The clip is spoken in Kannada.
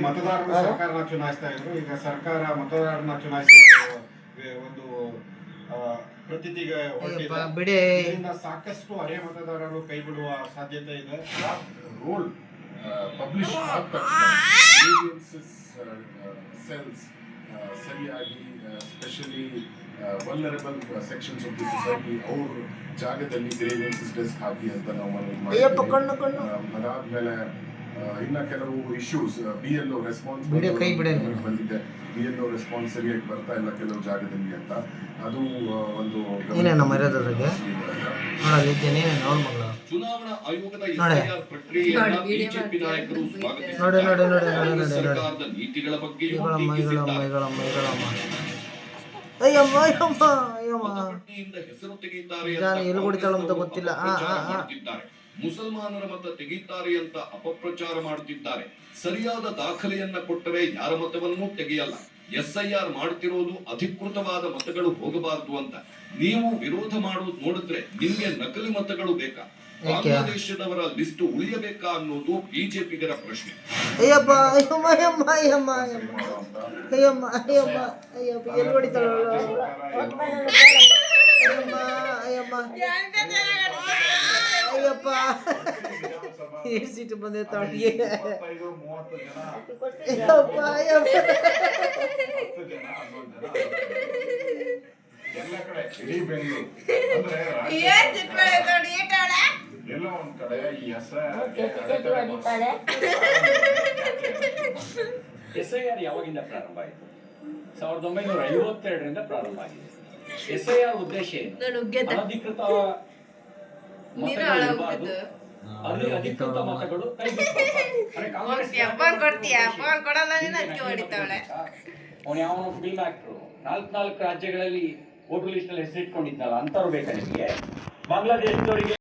ಮತದಾರರು ಸರ್ಕಾರನ ಚುನಾಯಿಸ್ತಾ ಇದ್ರು. ಈಗ ಸರ್ಕಾರ ಮತದಾರರನ್ನ ಚುನಾಯಿಸುವ ಒಂದು ಪ್ರತೀತಿಗೆ ಹೊರಟಿದೆ. ಇದರಿಂದ ಸಾಕಷ್ಟು ಹಳೆಯ ಮತದಾರರು ಕೈ ಬಿಡುವ ಸಾಧ್ಯತೆ ಇದೆ. ರೂಲ್ ಪಬ್ಲಿಷ್ ಸೆಲ್ಸ್ ಸರಿಯಾಗಿ specially vulnerable sections of the society ಅವ್ರ ಜಾಗದಲ್ಲಿ ಗ್ರೇವಿಯನ್ಸಸ್ ಡೆಸ್ಕ್ ಹಾಕಿ ಅಂತ ನಾವು ಮನವಿ ಮಾಡಿದ್ವಿ. ಅದಾದ್ಮೇಲೆ ಇನ್ನ ಕೆಲವು ಇಶ್ಯೂಸ್ BLO ರೆಸ್ಪಾನ್ಸ್ ಬಂದಿದೆ. BLO ರೆಸ್ಪಾನ್ಸ್ ಸರಿಯಾಗಿ ಬರ್ತಾ ಇಲ್ಲ ಕೆಲವು ಜಾಗದಲ್ಲಿ ಅಂತ. ಅದು ಒಂದು ಚುನಾವಣಾ ಆಯೋಗದ SIR ಪ್ರಕ್ರಿಯೆಯನ್ನು ಬಿಜೆಪಿ ನಾಯಕರು ಸ್ವಾಗತಿಸಿದ್ದಾರೆ. ಸರ್ಕಾರದ ನೀತಿಗಳ ಬಗ್ಗೆಯೂ ಟೀಕಿಸಿದ್ದಾರೆ. ಹೆಸರು ತೆಗೆಯುತ್ತಾರೆ, ಗೊತ್ತಿಲ್ಲ. ಮುಸಲ್ಮಾನರ ಮತ ತೆಗೆಯುತ್ತಾರೆ ಅಂತ ಅಪಪ್ರಚಾರ ಮಾಡುತ್ತಿದ್ದಾರೆ. ಸರಿಯಾದ ದಾಖಲೆಯನ್ನ ಕೊಟ್ಟರೆ ಯಾರ ಮತವನ್ನು ತೆಗೆಯಲ್ಲ. SIR ಮಾಡುತ್ತಿರೋದು ಅಧಿಕೃತವಾದ ಮತಗಳು ಹೋಗಬಾರದು ಅಂತ. ನೀವು ವಿರೋಧ ಮಾಡೋದು ನೋಡಿದ್ರೆ ನಿಮ್ಗೆ ನಕಲಿ ಮತಗಳು ಬೇಕಾ? ಬಾಂಗ್ಲಾದೇಶದವರ ಲಿಸ್ಟ್ ಉಳಿಯಬೇಕಾ ಅನ್ನೋದು ಬಿಜೆಪಿಗರ ಪ್ರಶ್ನೆ. ಸೀಟು ಬಂದಿರ್ತಾವ. ಎಲ್ಲ ಕಡೆ ಇಡೀ ಬೆಂಗಳೂರು ಎಲ್ಲ ಒಂದ್ ಕಡೆ ಈ SIR ಯಾವಾಗಿಂದ ಪ್ರಾರಂಭ ಆಯಿತು? 1952ರಿಂದ ಪ್ರಾರಂಭ ಆಗಿದೆ. SIR ಉದ್ದೇಶ ಏನು? ಅನಧಿಕೃತ ಅಧಿಕೃತ ಮತಗಳು ಅವನು ಯಾವನು ಫಿಲ್ಮ್ ಆಕ್ಟರು 4 ರಾಜ್ಯಗಳಲ್ಲಿ ವೋಟರ್ ಲಿಸ್ಟ್ ನಲ್ಲಿ ಹೆಸರಿಟ್ಕೊಂಡಿದ್ದಲ್ಲ ಅಂತವ್ರು ಬೇಕಾ ನಿಮಗೆ? ಬಾಂಗ್ಲಾದೇಶದವರಿಗೆ